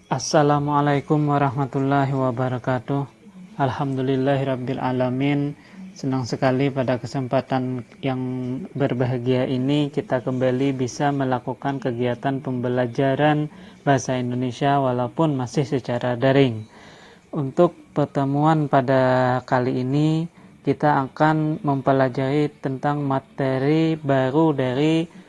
Assalamualaikum warahmatullahi wabarakatuh. Alhamdulillahirabbil alamin. Senang sekali pada kesempatan yang berbahagia ini kita kembali bisa melakukan kegiatan pembelajaran bahasa Indonesia walaupun masih secara daring. Untuk pertemuan pada kali ini kita akan mempelajari tentang materi baru dari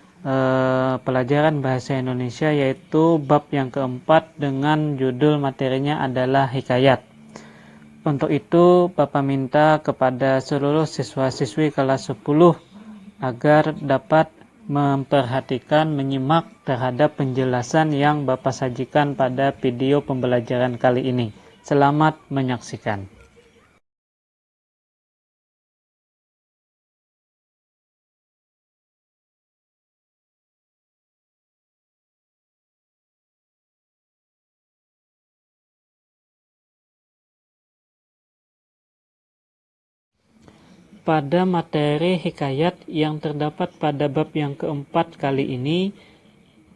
pelajaran bahasa Indonesia, yaitu bab yang keempat dengan judul materinya adalah hikayat. Untuk itu Bapak minta kepada seluruh siswa-siswi kelas 10 agar dapat memperhatikan, menyimak terhadap penjelasan yang Bapak sajikan pada video pembelajaran kali ini. Selamat menyaksikan. Pada materi hikayat yang terdapat pada bab yang keempat kali ini,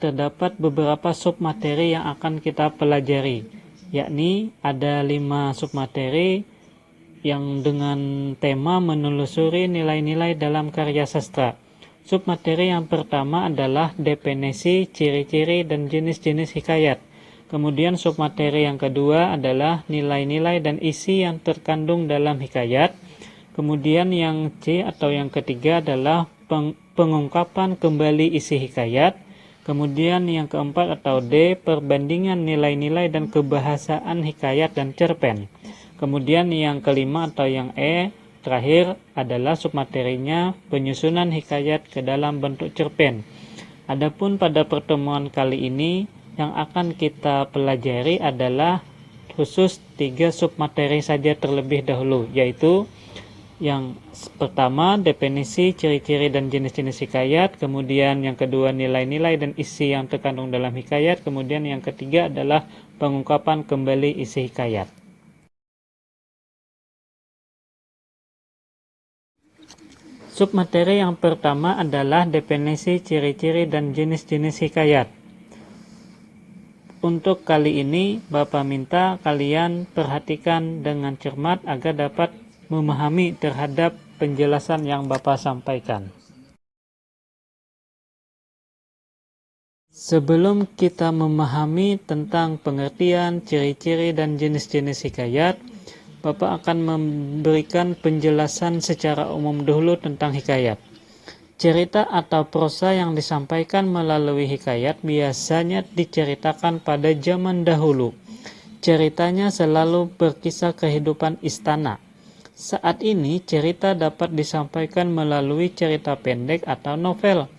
terdapat beberapa submateri yang akan kita pelajari, yakni ada 5 submateri yang dengan tema menelusuri nilai-nilai dalam karya sastra. Submateri yang pertama adalah definisi, ciri-ciri, dan jenis-jenis hikayat. Kemudian submateri yang kedua adalah nilai-nilai dan isi yang terkandung dalam hikayat. Kemudian yang C atau yang ketiga adalah pengungkapan kembali isi hikayat. Kemudian yang keempat atau D, perbandingan nilai-nilai dan kebahasaan hikayat dan cerpen. Kemudian yang kelima atau yang E, terakhir adalah submaterinya penyusunan hikayat ke dalam bentuk cerpen. Adapun pada pertemuan kali ini yang akan kita pelajari adalah khusus 3 submateri saja terlebih dahulu, yaitu yang pertama definisi, ciri-ciri, dan jenis-jenis hikayat. Kemudian yang kedua nilai-nilai dan isi yang terkandung dalam hikayat. Kemudian yang ketiga adalah pengungkapan kembali isi hikayat. Submateri yang pertama adalah definisi, ciri-ciri, dan jenis-jenis hikayat. Untuk kali ini Bapak minta kalian perhatikan dengan cermat agar dapat memahami terhadap penjelasan yang Bapak sampaikan. Sebelum kita memahami tentang pengertian, ciri-ciri, dan jenis-jenis hikayat, Bapak akan memberikan penjelasan secara umum dahulu tentang hikayat. Cerita atau prosa yang disampaikan melalui hikayat biasanya diceritakan pada zaman dahulu. Ceritanya selalu berkisah kehidupan istana. Saat ini cerita dapat disampaikan melalui cerita pendek atau novel.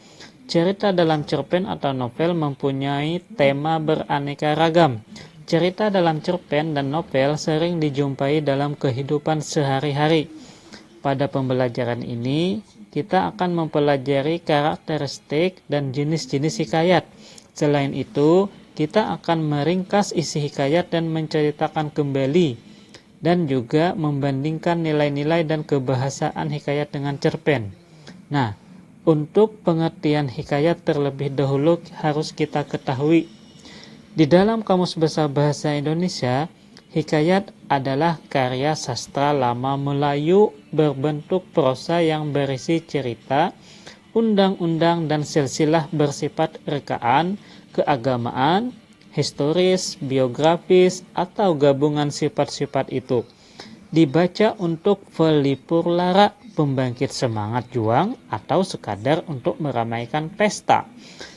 Cerita dalam cerpen atau novel mempunyai tema beraneka ragam. Cerita dalam cerpen dan novel sering dijumpai dalam kehidupan sehari-hari. Pada pembelajaran ini, kita akan mempelajari karakteristik dan jenis-jenis hikayat. Selain itu, kita akan meringkas isi hikayat dan menceritakan kembali dan juga membandingkan nilai-nilai dan kebahasaan hikayat dengan cerpen. Nah, untuk pengertian hikayat terlebih dahulu harus kita ketahui. Di dalam Kamus Besar Bahasa Indonesia, hikayat adalah karya sastra lama Melayu berbentuk prosa yang berisi cerita, undang-undang, dan silsilah bersifat rekaan, keagamaan, historis, biografis, atau gabungan sifat-sifat itu. Dibaca untuk pelipur lara, pembangkit semangat juang, atau sekadar untuk meramaikan pesta.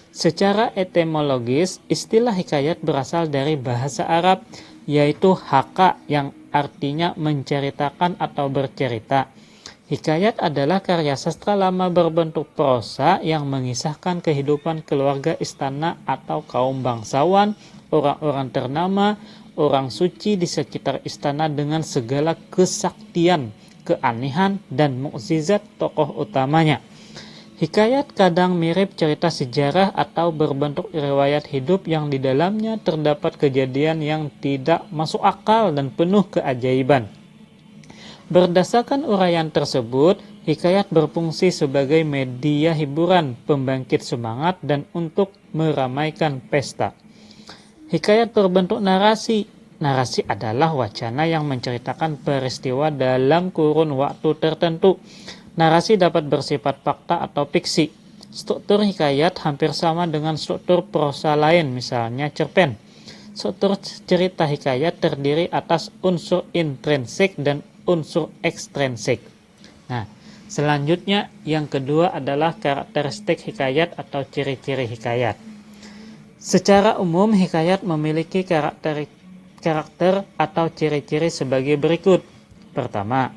Secara etimologis, istilah hikayat berasal dari bahasa Arab, yaitu haka yang artinya menceritakan atau bercerita. Hikayat adalah karya sastra lama berbentuk prosa yang mengisahkan kehidupan keluarga istana atau kaum bangsawan, orang-orang ternama, orang suci di sekitar istana dengan segala kesaktian, keanehan, dan mukjizat tokoh utamanya. Hikayat kadang mirip cerita sejarah atau berbentuk riwayat hidup yang di dalamnya terdapat kejadian yang tidak masuk akal dan penuh keajaiban. Berdasarkan uraian tersebut, hikayat berfungsi sebagai media hiburan, pembangkit semangat, dan untuk meramaikan pesta. Hikayat berbentuk narasi. Narasi adalah wacana yang menceritakan peristiwa dalam kurun waktu tertentu. Narasi dapat bersifat fakta atau fiksi. Struktur hikayat hampir sama dengan struktur prosa lain, misalnya cerpen. Struktur cerita hikayat terdiri atas unsur intrinsik dan unsur ekstrinsik. Nah, selanjutnya yang kedua adalah karakteristik hikayat atau ciri-ciri hikayat. Secara umum, hikayat memiliki karakter atau ciri-ciri sebagai berikut. Pertama,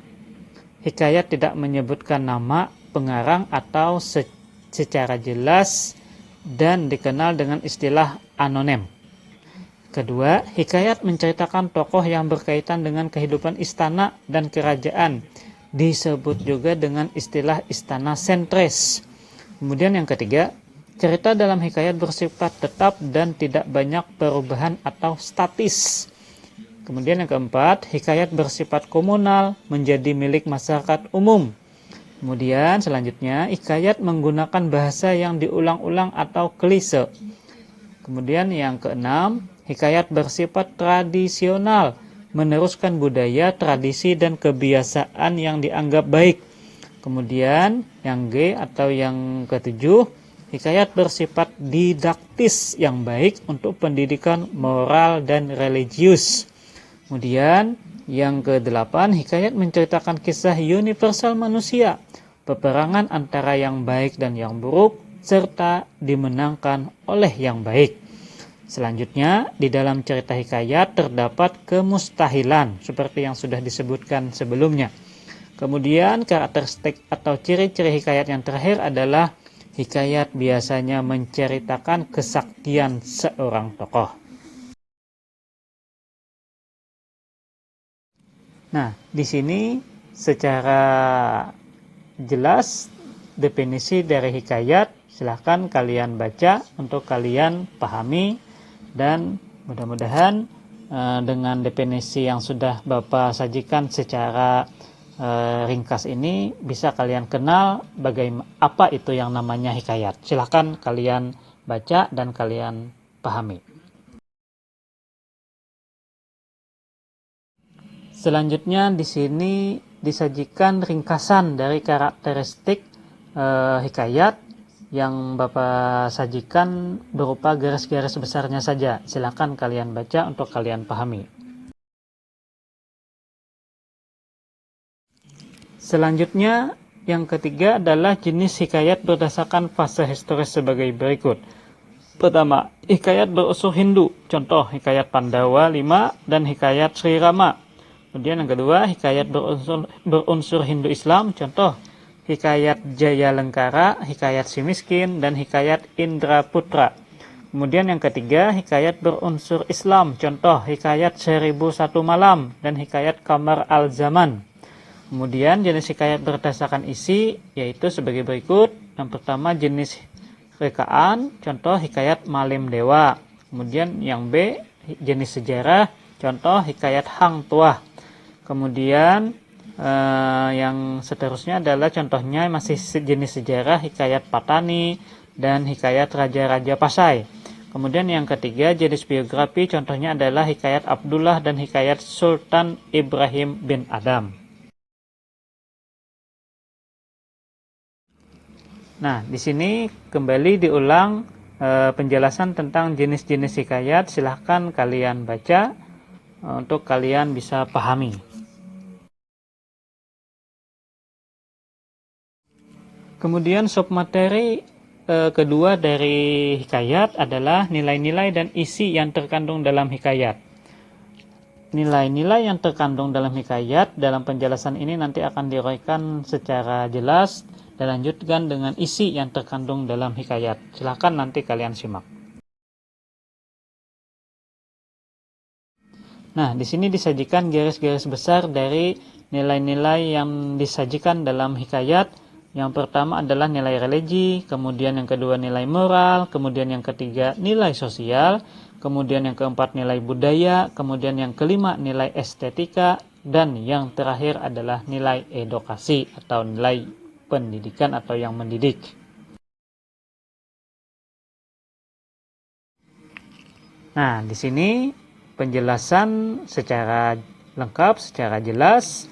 hikayat tidak menyebutkan nama, pengarang, atau secara jelas dan dikenal dengan istilah anonim. Kedua, hikayat menceritakan tokoh yang berkaitan dengan kehidupan istana dan kerajaan. Disebut juga dengan istilah istana sentris. Kemudian yang ketiga, cerita dalam hikayat bersifat tetap dan tidak banyak perubahan atau statis. Kemudian yang keempat, hikayat bersifat komunal, menjadi milik masyarakat umum. Kemudian selanjutnya, hikayat menggunakan bahasa yang diulang-ulang atau klise. Kemudian yang keenam, hikayat bersifat tradisional, meneruskan budaya, tradisi, dan kebiasaan yang dianggap baik. Kemudian yang G atau yang ketujuh, hikayat bersifat didaktis yang baik untuk pendidikan moral dan religius. Kemudian yang ke-8, hikayat menceritakan kisah universal manusia, peperangan antara yang baik dan yang buruk, serta dimenangkan oleh yang baik. Selanjutnya, di dalam cerita hikayat terdapat kemustahilan, seperti yang sudah disebutkan sebelumnya. Kemudian karakteristik atau ciri-ciri hikayat yang terakhir adalah hikayat biasanya menceritakan kesaktian seorang tokoh. Nah, di sini secara jelas definisi dari hikayat, silahkan kalian baca untuk kalian pahami, dan mudah-mudahan dengan definisi yang sudah Bapak sajikan secara ringkas ini bisa kalian kenal apa itu yang namanya hikayat. Silahkan kalian baca dan kalian pahami. Selanjutnya di sini disajikan ringkasan dari karakteristik hikayat yang Bapak sajikan berupa garis-garis besarnya saja. Silakan kalian baca untuk kalian pahami. Selanjutnya yang ketiga adalah jenis hikayat berdasarkan fase historis sebagai berikut. Pertama, hikayat berunsur Hindu, contoh hikayat Pandawa 5 dan hikayat Sri Rama. Kemudian yang kedua, hikayat berunsur Hindu Islam, contoh hikayat Jaya Lengkara, hikayat Si Miskin, dan hikayat Indra Putra. Kemudian yang ketiga, hikayat berunsur Islam, contoh hikayat 1001 Malam dan hikayat Kamar Al-Zaman. Kemudian jenis hikayat berdasarkan isi yaitu sebagai berikut. Yang pertama jenis rekaan, contoh hikayat Malim Dewa. Kemudian yang B, jenis sejarah, contoh hikayat Hang Tuah. Kemudian yang seterusnya adalah contohnya masih jenis sejarah, hikayat Patani dan hikayat Raja-Raja Pasai. Kemudian yang ketiga jenis biografi, contohnya adalah hikayat Abdullah dan hikayat Sultan Ibrahim bin Adam. Nah, di sini kembali diulang penjelasan tentang jenis-jenis hikayat. Silahkan kalian baca untuk kalian bisa pahami. Kemudian submateri kedua dari hikayat adalah nilai-nilai dan isi yang terkandung dalam hikayat. Nilai-nilai yang terkandung dalam hikayat dalam penjelasan ini nanti akan diuraikan secara jelas dan lanjutkan dengan isi yang terkandung dalam hikayat. Silahkan nanti kalian simak. Nah, di sini disajikan garis-garis besar dari nilai-nilai yang disajikan dalam hikayat. Yang pertama adalah nilai religi, kemudian yang kedua nilai moral, kemudian yang ketiga nilai sosial, kemudian yang keempat nilai budaya, kemudian yang kelima nilai estetika, dan yang terakhir adalah nilai edukasi atau nilai pendidikan atau yang mendidik. Nah, di sini penjelasan secara lengkap, secara jelas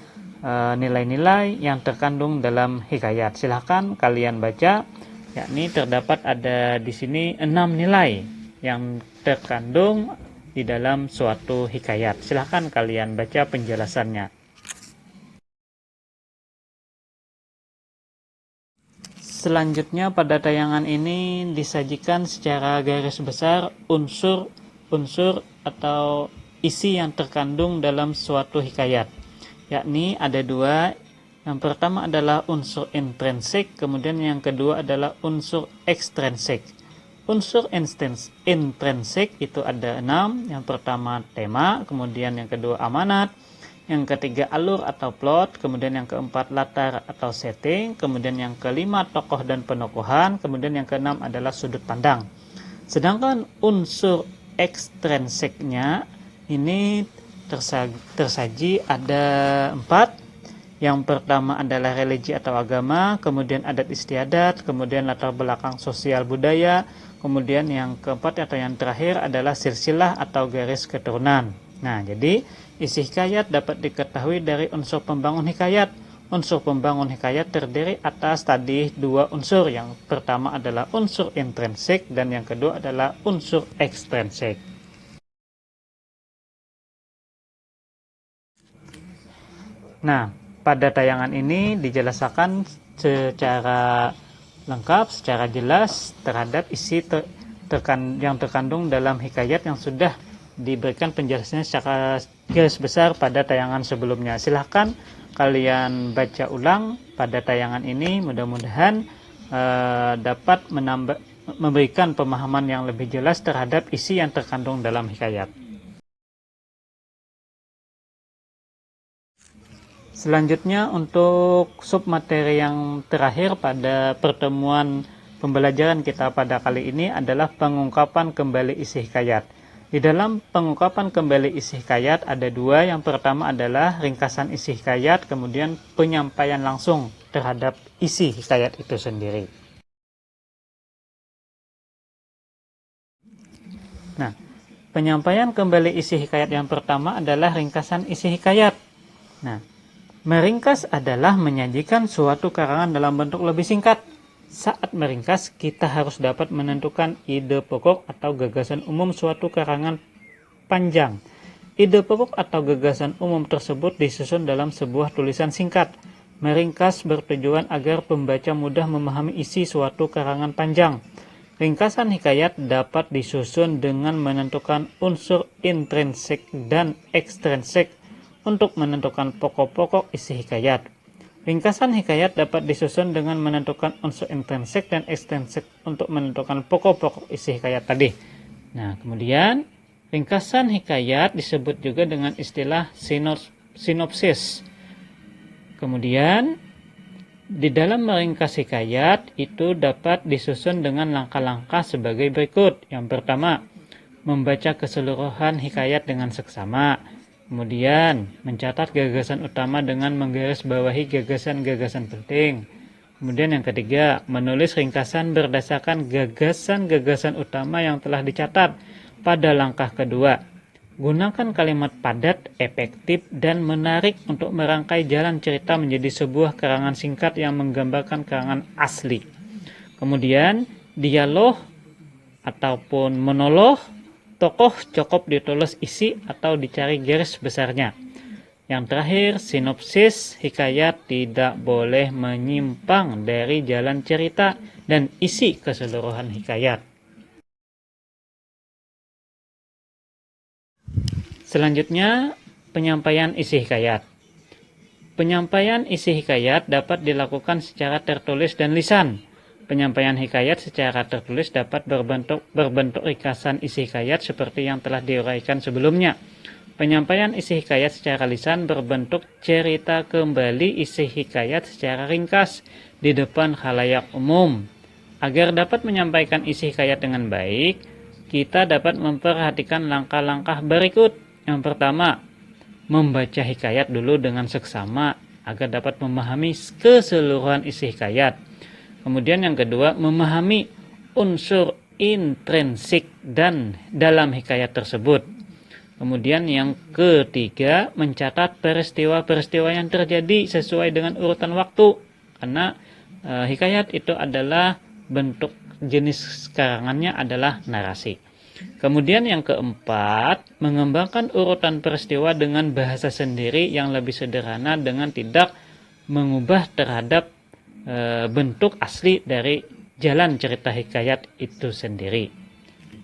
nilai-nilai yang terkandung dalam hikayat. Silahkan kalian baca, yakni terdapat ada di sini 6 nilai yang terkandung di dalam suatu hikayat. Silahkan kalian baca penjelasannya. Selanjutnya pada tayangan ini disajikan secara garis besar unsur atau isi yang terkandung dalam suatu hikayat, yakni ada dua. Yang pertama adalah unsur intrinsik, kemudian yang kedua adalah unsur ekstrinsik. Unsur intrinsik itu ada 6. Yang pertama tema, kemudian yang kedua amanat, yang ketiga alur atau plot, kemudian yang keempat latar atau setting, kemudian yang kelima tokoh dan penokohan, kemudian yang keenam adalah sudut pandang. Sedangkan unsur ekstrinsiknya ini tersaji ada 4. Yang pertama adalah religi atau agama, kemudian adat istiadat, kemudian latar belakang sosial budaya, kemudian yang keempat atau yang terakhir adalah silsilah atau garis keturunan. Nah, jadi isi hikayat dapat diketahui dari unsur pembangun hikayat. Unsur pembangun hikayat terdiri atas tadi 2 unsur. Yang pertama adalah unsur intrinsik dan yang kedua adalah unsur ekstrinsik. Nah, pada tayangan ini dijelaskan secara lengkap, secara jelas terhadap isi yang terkandung dalam hikayat yang sudah diberikan penjelasannya secara garis besar pada tayangan sebelumnya. Silahkan kalian baca ulang pada tayangan ini, mudah-mudahan dapat memberikan pemahaman yang lebih jelas terhadap isi yang terkandung dalam hikayat. Selanjutnya untuk submateri yang terakhir pada pertemuan pembelajaran kita pada kali ini adalah pengungkapan kembali isi hikayat. Di dalam pengungkapan kembali isi hikayat ada 2. Yang pertama adalah ringkasan isi hikayat, kemudian penyampaian langsung terhadap isi hikayat itu sendiri. Nah, penyampaian kembali isi hikayat yang pertama adalah ringkasan isi hikayat. Nah, meringkas adalah menyajikan suatu karangan dalam bentuk lebih singkat. Saat meringkas, kita harus dapat menentukan ide pokok atau gagasan umum suatu karangan panjang. Ide pokok atau gagasan umum tersebut disusun dalam sebuah tulisan singkat. Meringkas bertujuan agar pembaca mudah memahami isi suatu karangan panjang. Ringkasan hikayat dapat disusun dengan menentukan unsur intrinsik dan ekstrinsik untuk menentukan pokok-pokok isi hikayat. Ringkasan hikayat dapat disusun dengan menentukan unsur intrinsik dan ekstrinsik untuk menentukan pokok-pokok isi hikayat tadi. Nah, kemudian ringkasan hikayat disebut juga dengan istilah sinopsis. Kemudian di dalam meringkas hikayat itu dapat disusun dengan langkah-langkah sebagai berikut. Yang pertama, membaca keseluruhan hikayat dengan seksama. Kemudian, mencatat gagasan utama dengan menggarisbawahi gagasan-gagasan penting. Kemudian yang ketiga, menulis ringkasan berdasarkan gagasan-gagasan utama yang telah dicatat. Pada langkah kedua, gunakan kalimat padat, efektif, dan menarik untuk merangkai jalan cerita menjadi sebuah karangan singkat yang menggambarkan karangan asli. Kemudian, dialog ataupun monolog tokoh cukup ditulis isi atau dicari garis besarnya. Yang terakhir, sinopsis hikayat tidak boleh menyimpang dari jalan cerita dan isi keseluruhan hikayat. Selanjutnya, penyampaian isi hikayat. Penyampaian isi hikayat dapat dilakukan secara tertulis dan lisan. Penyampaian hikayat secara tertulis dapat berbentuk ringkasan isi hikayat seperti yang telah diuraikan sebelumnya. Penyampaian isi hikayat secara lisan berbentuk cerita kembali isi hikayat secara ringkas di depan khalayak umum. Agar dapat menyampaikan isi hikayat dengan baik, kita dapat memperhatikan langkah-langkah berikut. Yang pertama, membaca hikayat dulu dengan seksama agar dapat memahami keseluruhan isi hikayat. Kemudian yang kedua, memahami unsur intrinsik dan dalam hikayat tersebut. Kemudian yang ketiga, mencatat peristiwa-peristiwa yang terjadi sesuai dengan urutan waktu. Karena hikayat itu adalah bentuk jenis karangannya adalah narasi. Kemudian yang keempat, mengembangkan urutan peristiwa dengan bahasa sendiri yang lebih sederhana dengan tidak mengubah terhadap bentuk asli dari jalan cerita hikayat itu sendiri.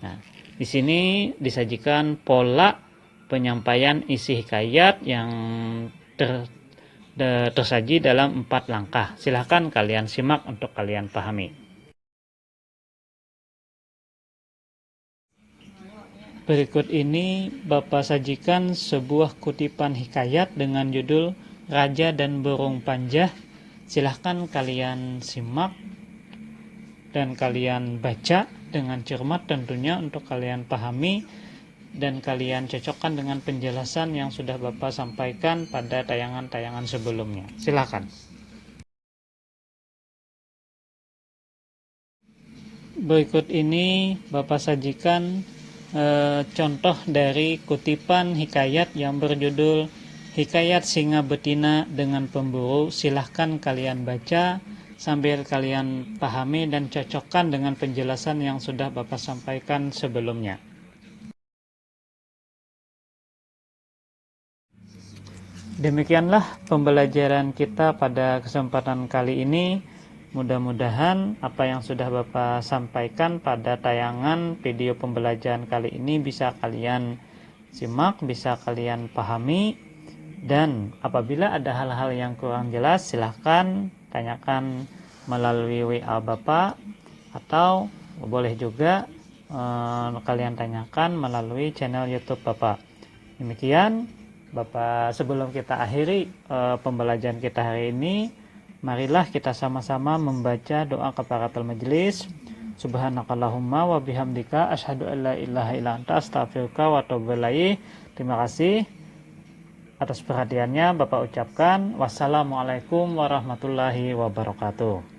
Nah, di sini disajikan pola penyampaian isi hikayat yang tersaji dalam 4 langkah. Silahkan kalian simak untuk kalian pahami. Berikut ini Bapak sajikan sebuah kutipan hikayat dengan judul Raja dan Burung Panjah. Silahkan kalian simak dan kalian baca dengan cermat tentunya untuk kalian pahami dan kalian cocokkan dengan penjelasan yang sudah Bapak sampaikan pada tayangan-tayangan sebelumnya. Silakan. Berikut ini Bapak sajikan contoh dari kutipan hikayat yang berjudul Hikayat Singa Betina dengan Pemburu. Silahkan kalian baca sambil kalian pahami dan cocokkan dengan penjelasan yang sudah Bapak sampaikan sebelumnya. Demikianlah pembelajaran kita pada kesempatan kali ini. Mudah-mudahan apa yang sudah Bapak sampaikan pada tayangan video pembelajaran kali ini bisa kalian simak, bisa kalian pahami. Dan apabila ada hal-hal yang kurang jelas, silahkan tanyakan melalui WA Bapak, atau boleh juga kalian tanyakan melalui channel YouTube Bapak. Demikian Bapak, sebelum kita akhiri pembelajaran kita hari ini, marilah kita sama-sama membaca doa kafaratul majelis. Subhanakallahumma wa bihamdika asyhadu an la ilaha illa anta astaghfiruka wa atubu ilaik. Terima kasih atas perhatiannya Bapak ucapkan. Wassalamualaikum warahmatullahi wabarakatuh.